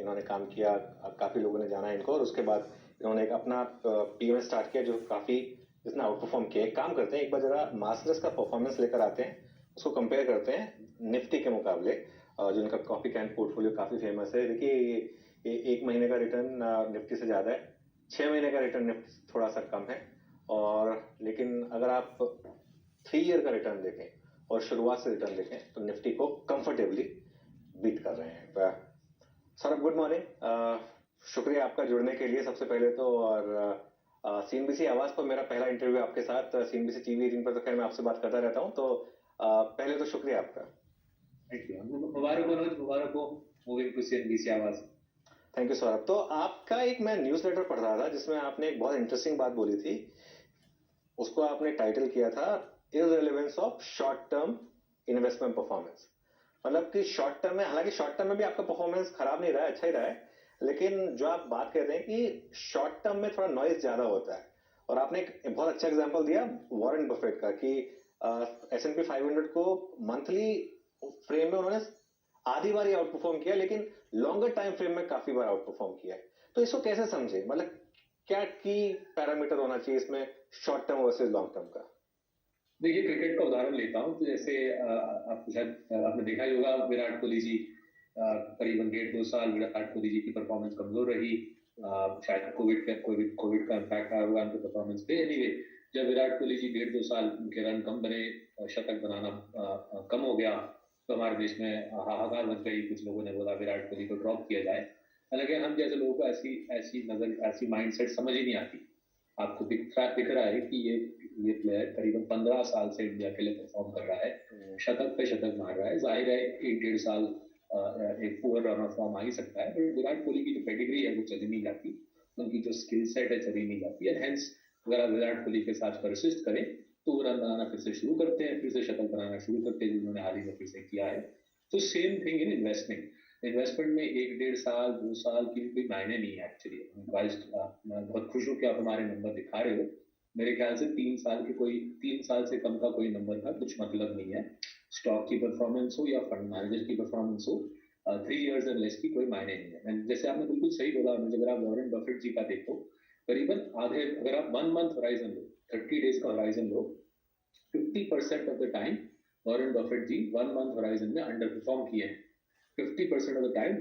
इन्होंने काम किया, काफ़ी लोगों ने जाना इनको, और उसके बाद इन्होंने एक अपना पीएमएस स्टार्ट किया जो काफ़ी जिसने आउट परफॉर्म किया। एक काम करते हैं, एक बार जरा मास्टर्स का परफॉर्मेंस लेकर आते हैं, उसको कंपेयर करते हैं निफ्टी के मुकाबले, जो इनका कॉपी कैन पोर्टफोलियो काफ़ी फेमस है। देखिए ये एक महीने का रिटर्न निफ्टी से ज़्यादा है, 6 महीने का रिटर्न निफ्टी थोड़ा सा कम है, और लेकिन अगर आप 3 ईयर का रिटर्न देखें और शुरुआत से रिटर्न देखें तो निफ्टी को कंफर्टेबली बीट कर रहे हैं। सौरभ, गुड मॉर्निंग, शुक्रिया आपका जुड़ने के लिए सबसे पहले तो। और सीएनबीसी आवाज पर मेरा पहला इंटरव्यू आपके साथ, सीएनबीसी टीवी 18 पर तो खैर मैं आपसे बात करता रहता हूं, तो पहले तो शुक्रिया आपका। Thank you. मुबारक हो मनोज, मुबारक हो मूविंग टू सीएनबीसी आवाज। Thank you Saurabh. तो आपका एक मैं न्यूज़लेटर पढ़ रहा था जिसमें आपने एक बहुत इंटरेस्टिंग बात बोली थी, उसको आपने टाइटल किया था इररिलेवेंस of short term investment performance. मतलब कि शॉर्ट टर्म में, हालांकि शॉर्ट टर्म में भी आपका परफॉर्मेंस खराब नहीं रहा है, अच्छा ही रहा है, लेकिन जो आप बात कर रहे हैं कि शॉर्ट टर्म में थोड़ा नॉइज ज्यादा होता है। और आपने एक बहुत अच्छा एग्जांपल दिया वॉरेन बफेट का कि S&P 500 को मंथली फ्रेम में उन्होंने आधी बार आउट परफॉर्म किया, लेकिन लॉन्गर टाइम फ्रेम में काफी बार आउट परफॉर्म किया है। तो इसको कैसे समझे, मतलब क्या की पैरामीटर होना चाहिए इसमें short term versus long term का? देखिए, क्रिकेट का उदाहरण लेता हूं तो जैसे आप शायद आपने देखा ही होगा, विराट कोहली जी करीबन 1.5-2 साल विराट कोहली जी की परफॉर्मेंस कमजोर रही। शायद कोविड का इम्पैक्ट आया होगा उनके परफॉर्मेंस पे। एनीवे, जब विराट कोहली जी 1.5-2 साल उनके रन कम बने, शतक बनाना कम हो गया, तो हमारे देश में हाहाकार मच गई। कुछ लोगों ने बोला विराट कोहली को ड्रॉप किया जाए। हालांकि हम जैसे लोगों को ऐसी माइंडसेट समझ ही नहीं आती। आपको दिख रहा है कि ये प्लेयर करीबन 15 साल से इंडिया के लिए परफॉर्म कर रहा है, शतक पे शतक मार रहा है। जाहिर है 1-1.5 साल एक पुअर रन ऑफ फॉर्म आ ही सकता है, बट विराट कोहली की जो पेडिग्री है वो चली नहीं जाती, उनकी जो स्किल सेट है चली नहीं जाती। एंड हेंस अगर आप विराट कोहली के साथ परसिस्ट करें तो वो रन बनाना फिर से शुरू करते हैं, फिर से शतक बनाना शुरू करते हैं, जिन्होंने हाल ही में फिर से किया है। तो सेम थिंग इन इन्वेस्टमेंट में 1-1.5 साल 2 साल की कोई मायने नहीं है एक्चुअली। मैं बहुत खुश हूँ कि आप हमारे नंबर दिखा रहे हो। मेरे ख्याल से 3 साल से कम का कोई नंबर का कुछ मतलब नहीं है। स्टॉक की परफॉर्मेंस हो या फंड मैनेजर की परफॉर्मेंस हो, 3 इयर्स एंड लेस की कोई मायने नहीं है। जैसे आपने बिल्कुल सही बोला, अगर आप वॉरेन बफेट जी का देखो, करीबन आधे, अगर आप 1 मंथ होराइजन लो, 30 डेज का होराइजन लो, 50% of the time Warren Buffett ji 1 month horizon में अंडर परफॉर्म किए हैं। 50% of the time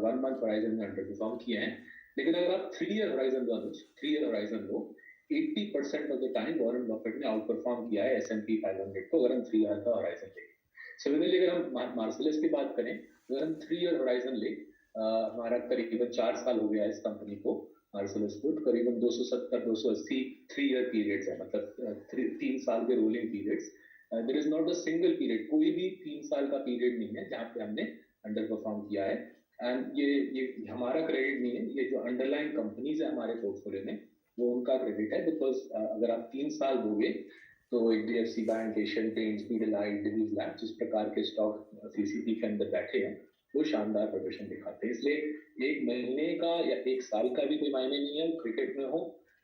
1 month horizon में अंडर परफॉर्म किए हैं। लेकिन अगर आप 3 ईयर होराइजन लो, 3 ईयर होराइजन लो, 80% of the time Warren Buffett ने आउट परफॉर्म किया है S&P 500 को, अगर हम 3 ईयर का होराइजन लें। सिमिलरली अगर हम मार्सलिस की बात करें, अगर हम 3 ईयर होराइजन ले, हमारा करीबन 4 साल हो गया इस कंपनी को, मार्सलिस को, करीबन 270-280 3 ईयर पीरियड्स है, मतलब 3 साल के rolling periods. There is not a single period, कोई भी 3 साल का पीरियड नहीं है जहां पे हमने अंडर परफॉर्म किया है। एंड ये हमारा क्रेडिट नहीं है, ये जो अंडरलाइन कंपनीज है हमारे पोर्टफोलियो में वो उनका क्रेडिट है। बिकॉज अगर आप 3 साल दोगे तो HDFC bank, Asian paints, Pidilite, Divi's lab, जिस प्रकार के स्टॉक सीसीपी के अंदर बैठे हैं, वो शानदार प्रदर्शन दिखाते हैं। इसलिए 1 महीने का या 1 साल का भी कोई मायने नहीं है, क्रिकेट में हो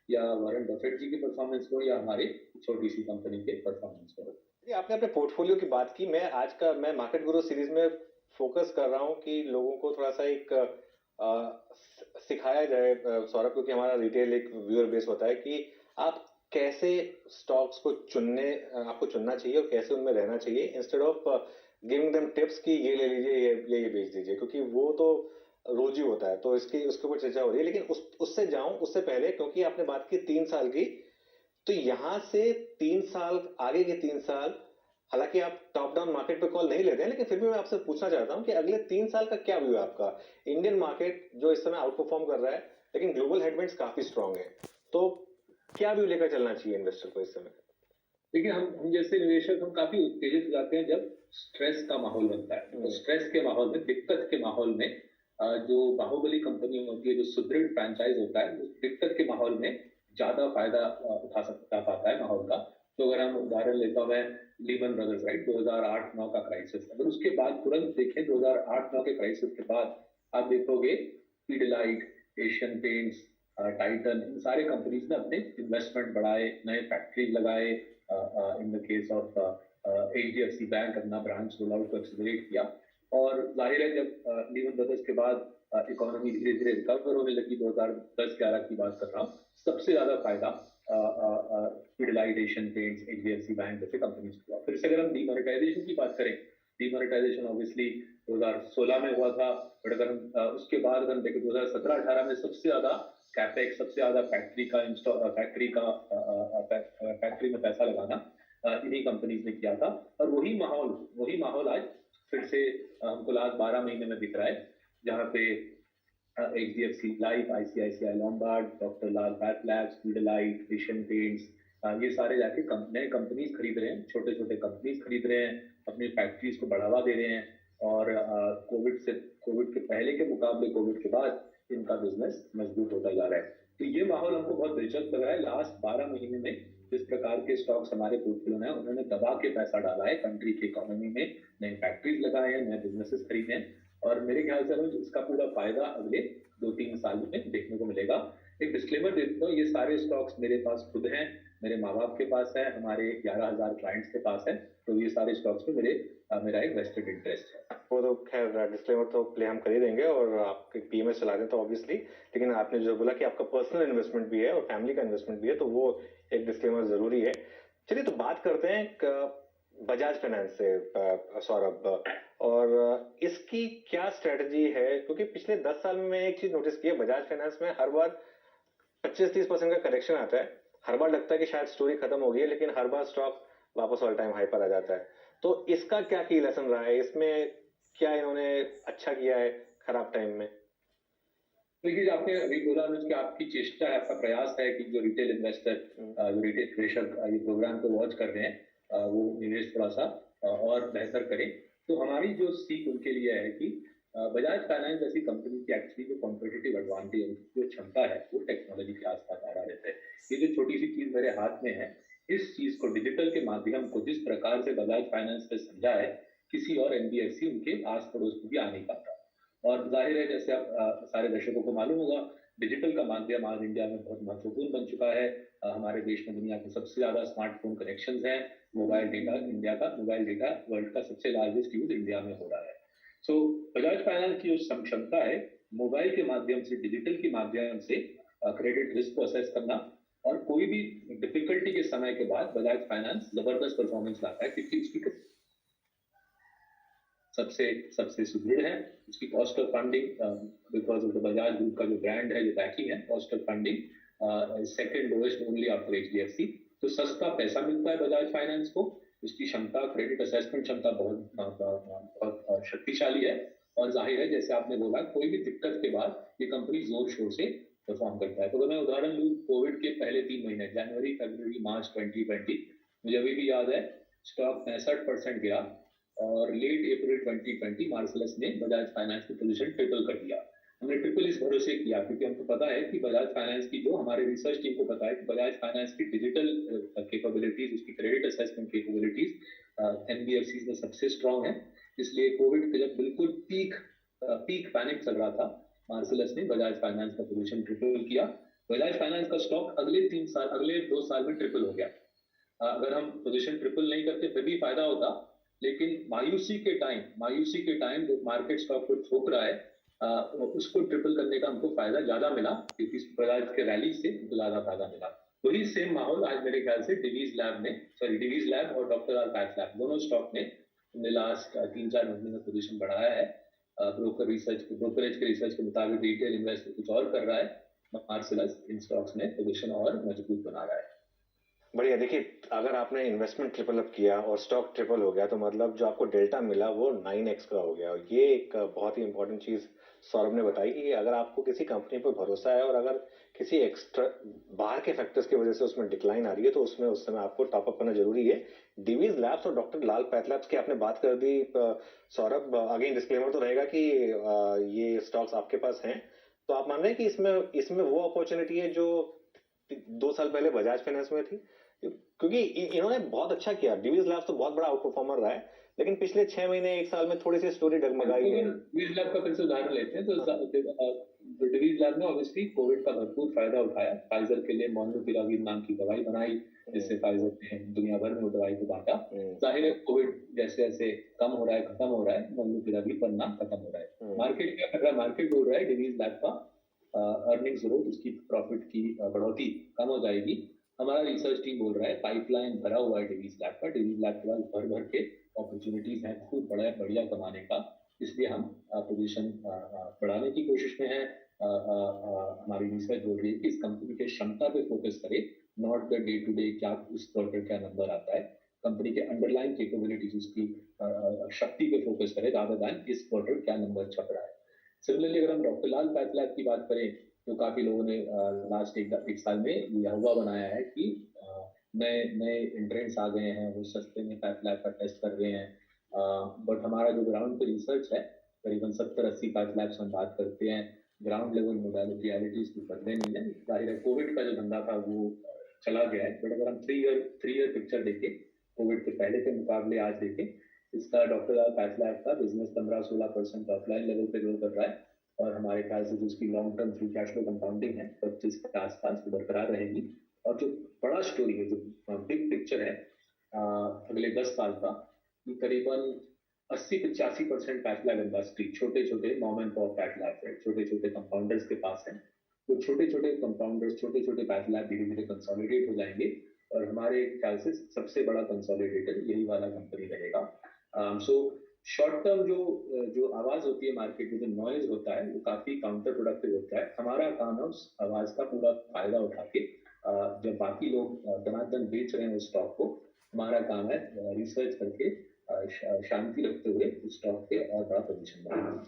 या वॉरेन बफेट जी की परफॉर्मेंस हो या हमारे छोटी सी कंपनी के परफॉर्मेंस हो। आपने अपने पोर्टफोलियो की बात की, मैं मार्केट गुरु सीरीज में फोकस कर रहा हूं कि लोगों को थोड़ा सा एक सिखाया जाए सौरभ, क्योंकि हमारा रिटेल एक व्यूअर बेस होता है, कि आप कैसे स्टॉक्स को आपको चुनना चाहिए और कैसे उनमें रहना चाहिए, instead of giving them tips कि ये ले लीजिए, ये बेच दीजिए, क्योंकि वो तो रोज ही होता है। तो उसके ऊपर चर्चा हो रही है, लेकिन उससे पहले, क्योंकि आपने बात की 3 साल की, तो यहां से 3 साल आगे के 3 साल, हालांकि आप टॉप डाउन मार्केट पे कॉल नहीं लेते हैं, लेकिन फिर भी मैं आपसे पूछना चाहता हूं कि अगले 3 साल का क्या व्यू है आपका? इंडियन मार्केट जो इस समय आउट परफॉर्म कर रहा है, लेकिन ग्लोबल हेडविंड्स काफी स्ट्रांग है, तो क्या व्यू लेकर चलना चाहिए इन्वेस्टर को इस समय? देखिए, हम जैसे निवेशक हम काफी उत्तेजित हो जाते हैं जब स्ट्रेस का माहौल बनता है। तो स्ट्रेस के माहौल में, दिक्कत के माहौल में, जो बाहुबली कंपनी होती है, जो सुदृढ़ फ्रेंचाइज होता है, उस दिक्कत के माहौल में ज्यादा फायदा उठा पाता है माहौल का। तो अगर हम उदाहरण लेता हूं मैं, लीमन ब्रदर्स, राइट, 2008-9 का क्राइसिस, अगर उसके बाद तुरंत देखें 2008-9 के क्राइसिस के बाद, आप देखोगे पीडिलाइट, एशियन पेंट्स, टाइटन, इन सारे कंपनीज ने अपने इन्वेस्टमेंट बढ़ाए, नए फैक्ट्रीज लगाए। In the case of HDFC bank अपना ब्रांच रोल आउट को एक्सेलरेट किया। और जाहिर है जब लीमन ब्रदर्स के बाद इकोनॉमी धीरे धीरे रिकवर होने लगी, 2010-11 की बात कर रहा हूँ, सबसे ज्यादा फायदा Pidilite, Asian paints, HDFC bank जैसे कंपनीज को हुआ। फिर से अगर हम डीमोनेटाइजेशन की बात करें, डीमोनेटाइजेशन ऑब्वियसली 2016 में हुआ था, बट अगर हम उसके बाद अगर हम देखें 2017-18 में सबसे ज्यादा कैपेक्स, सबसे ज्यादा फैक्ट्री में पैसा लगाना इन्हीं कंपनीज ने किया था। और वही माहौल आज फिर से हमको लास्ट 12 महीने में दिख रहा है, जहाँ पे HDFC life, ICICI Lombard, doctor Lal pathlabs, Pidilite, Asian paints, ये सारे जाके नए कंपनीज खरीद रहे हैं, छोटे छोटे कंपनीज खरीद रहे हैं, अपनी फैक्ट्रीज को बढ़ावा दे रहे हैं। और कोविड के पहले के मुकाबले कोविड के बाद इनका बिजनेस मजबूत होता जा रहा है। तो ये माहौल हमको बहुत दिलचस्प लग रहा है। लास्ट 12 महीने में जिस प्रकार के स्टॉक्स हमारे पोर्टफोलियो में, उन्होंने दबा के पैसा डाला है कंट्री की इकोनॉमी में, नए फैक्ट्रीज लगाए हैं, नए बिजनेसेस खरीदे हैं, और मेरे ख्याल से हमें इसका पूरा फायदा अगले 2-3 साल में देखने को मिलेगा। एक डिस्क्लेमर देता हूँ, ये सारे स्टॉक्स मेरे पास खुद हैं, मेरे माँ बाप के पास है, हमारे 11,000 क्लाइंट्स के पास है, तो ये सारे स्टॉक्स में मेरा एक वेस्टेड इंटरेस्ट है। वो तो खैर डिस्क्लेमर तो प्ले हम कर ही देंगे, और आप पीएमएस चला दें तो ऑब्वियसली, लेकिन आपने जो बोला कि आपका पर्सनल इन्वेस्टमेंट भी है और फैमिली का इन्वेस्टमेंट भी है, तो वो एक डिस्क्लेमर जरूरी है। चलिए तो बात करते हैं बजाज फाइनेंस से सौरभ, और इसकी क्या स्ट्रेटजी है, क्योंकि पिछले 10 साल में एक चीज नोटिस की है, बजाज फाइनेंस में हर बार 25-30% का करेक्शन आता है, हर बार लगता है कि शायद स्टोरी खत्म हो गई है, लेकिन हर बार स्टॉक वापस ऑल टाइम हाई पर आ जाता है। तो इसका क्या की लेसन रहा है, इसमें क्या इन्होंने अच्छा किया है खराब टाइम में? देखिए, आपने अभी बोला अनुज कि आपकी चेष्टा है, आपका प्रयास है कि जो रिटेल इन्वेस्टर, जो रिटेल ट्रेडर ये प्रोग्राम को वॉच कर रहे हैं, वो निवेश थोड़ा सा और बेहतर करें। तो हमारी जो सीख उनके लिए है कि बजाज फाइनेंस जैसी कंपनी की एक्चुअली जो कॉम्पिटिटिव एडवांटेज, जो क्षमता है, वो टेक्नोलॉजी के आसपास आधारित है। ये जो छोटी सी चीज मेरे हाथ में है, इस चीज को डिजिटल के माध्यम को जिस प्रकार से बजाज फाइनेंस ने समझा है, किसी और एनबीएफसी उनके आस पड़ोस में भी आ नहीं पाता। और जाहिर है, जैसे आप सारे दर्शकों को मालूम होगा, डिजिटल का माध्यम आज इंडिया में बहुत महत्वपूर्ण बन चुका है। हमारे देश में दुनिया के सबसे ज्यादा स्मार्टफोन कनेक्शंस हैं, मोबाइल डेटा वर्ल्ड का सबसे लार्जेस्ट यूज इंडिया में हो रहा है। सो बजाज फाइनेंस की जो क्षमता है, मोबाइल के माध्यम से, डिजिटल के माध्यम से क्रेडिट रिस्क को असेस करना, और कोई भी डिफिकल्टी के समय के बाद बजाज फाइनेंस जबरदस्त परफॉर्मेंस लाता है, क्योंकि उसकी सबसे सुदृढ़ है। उसकी cost of funding, because of the Bajaj group का जो ब्रांड है, जो बैकिंग है, cost of funding second lowest only after HDFC. तो सस्ता पैसा मिलता है बजाज फाइनेंस को, उसकी क्षमता, क्रेडिट असेसमेंट क्षमता बहुत शक्तिशाली है। और जाहिर है, जैसे आपने बोला, कोई भी दिक्कत के बाद ये कंपनी जोर शोर से परफॉर्म करता है। तो अगर मैं उदाहरण लूँ, कोविड के पहले 3 महीने, जनवरी, फरवरी, मार्च 2020, मुझे अभी भी याद है, स्टॉक 65% गिरा, और लेट अप्रैल 2020 मार्सलस ने बजाज फाइनेंस की पोजीशन ट्रिपल कर दिया। हमने ट्रिपल इस भरोसे किया क्योंकि हमको पता है कि बजाज फाइनेंस की, जो हमारे रिसर्च टीम को पता है कि बजाज फाइनेंस की डिजिटल कैपेबिलिटीज, उसकी क्रेडिट असेसमेंट कैपेबिलिटीज एनबीएफसी में सबसे स्ट्रांग है। इसलिए कोविड के जब बिल्कुल पीक पैनिक चल रहा था, मार्सलस ने बजाज फाइनेंस का पोजीशन ट्रिपल किया। बजाज फाइनेंस का स्टॉक अगले 2 साल में ट्रिपल हो गया। अगर हम पोजीशन ट्रिपल नहीं करते फिर भी फायदा होता, लेकिन मायूसी के टाइम जो मार्केट स्टॉक को ठोक रहा है, उसको ट्रिपल करने का हमको फायदा ज्यादा मिला, क्योंकि बजाज के रैली से हमको ज्यादा फायदा मिला। वही सेम माहौल आज मेरे ख्याल से डिवीज लैब और डॉक्टर लाल पैथलैब्स दोनों स्टॉक ने लास्ट 3-4 महीने में पोजीशन बढ़ाया है। ब्रोकरेज के रिसर्च के मुताबिक रिटेल इन्वेस्टर कुछ और कर रहा है, मार्सलस इन स्टॉक्स में पोजीशन और मजबूत बना रहा है। बढ़िया। देखिए, अगर आपने इन्वेस्टमेंट ट्रिपल अप किया और स्टॉक ट्रिपल हो गया, तो मतलब जो आपको डेल्टा मिला वो 9x का हो गया। और ये एक बहुत ही इंपॉर्टेंट चीज सौरभ ने बताई कि अगर आपको किसी कंपनी पर भरोसा है और अगर किसी एक्स्ट्रा बाहर के फैक्टर्स की वजह से उसमें डिक्लाइन आ रही है, तो उसमें उस समय आपको टॉप अप करना जरूरी है। डिवीज लैब्स और डॉक्टर लाल पैथलैब्स की आपने बात कर दी सौरभ, अगेन डिस्क्लेमर तो रहेगा कि ये स्टॉक्स आपके पास हैं, तो आप मान रहे हैं कि इसमें वो अपॉर्चुनिटी है जो 2 साल पहले बजाज फाइनेंस में थी? क्योंकि इन्होंने बहुत अच्छा किया। डिवीज लैब्स तो बहुत बड़ा आउट परफॉर्मर रहा है, लेकिन पिछले 6 महीने 1 साल में थोड़ी सी स्टोरी डगमगाई है। डिवीज लैब का फिर से उदाहरण लेते हैं तो डिवीज लैब ने ऑब्वियसली कोविड का भरपूर फायदा उठाया। फाइजर के लिए मॉल्नुपिराविर नाम की दवाई बनाई, जिससे फाइजर ने दुनिया भर में वो दवाई को बांटा। जाहिर है कोविड जैसे जैसे कम हो रहा है, खत्म हो रहा है, मॉल्नुपिराविर बनना खत्म हो रहा है। मार्केट क्या कर रहा है? मार्केट बोल रहा है डिवीज लैब का अर्निंग्स ग्रोथ, उसकी प्रॉफिट की बढ़ोतरी कम हो जाएगी। हमारा रिसर्च टीम बोल रहा है पाइपलाइन भरा हुआ है डिवीज लैब का। डिवीज लैब के पास भर भर के अपॉर्चुनिटीज हैं खूब बढ़िया कमाने का, इसलिए हम पोजीशन बढ़ाने की कोशिश में है। हमारी रिसर्च बोल रही है कि इस कंपनी के क्षमता पे फोकस करें, not the day to day क्या उस क्वार्टर क्या नंबर आता है। कंपनी के अंडरलाइन कैपेबिलिटीज, उसकी शक्ति पे फोकस करें रादर देन इस क्वार्टर क्या नंबर छप रहा है। सिमिलरली अगर हम डॉक्टर लाल पैथ लैब की बात करें तो काफी लोगों ने लास्ट एक साल में यह हुआ बनाया है कि नए एंट्रेंट्स आ गए हैं, वो सस्ते में पैथ लैब का टेस्ट कर रहे हैं। बट हमारा जो ग्राउंड पे रिसर्च है, करीबन 70-80 पैथ लैब्स हम बात करते हैं। ग्राउंड लेवल मोडालिटीज तो बदले नहीं है। जाहिर है कोविड का जो धंधा था वो चला गया है, बट अगर हम 3 ईयर पिक्चर देखें, कोविड के पहले के मुकाबले आज देखें, इसका डॉक्टर लाल पैथ लैब का बिजनेस 15-16% ऑफलाइन लेवल पे ग्रो कर रहा है, और हमारे ख्याल से जो उसकी long term free cash flow compounding है 25 के आसपास बरकरार रहेगी। और जो बड़ा स्टोरी है, जो बिग पिक्चर है अगले 10 साल का, करीबन 80-85% पैथ लैब इंडस्ट्री छोटे mom and pop path lab है, छोटे कंपाउंडर्स के पास है। तो छोटे कंपाउंडर्स, छोटे पैथ लैब धीरे धीरे कंसोलिडेट हो जाएंगे, और हमारे ख्याल से सबसे बड़ा कंसोलिडेटर यही वाला कंपनी रहेगा। सो शॉर्ट टर्म जो आवाज होती है मार्केट में, जो नॉइज होता है, वो काफी काउंटर प्रोडक्टिव होता है। हमारा काम है उस आवाज का पूरा फायदा उठा के, जब बाकी लोग दनादन बेच रहे हैं उस स्टॉक को, हमारा काम है रिसर्च करके शांति रखते हुए उस स्टॉक के और बड़ा पोजीशन बनाना।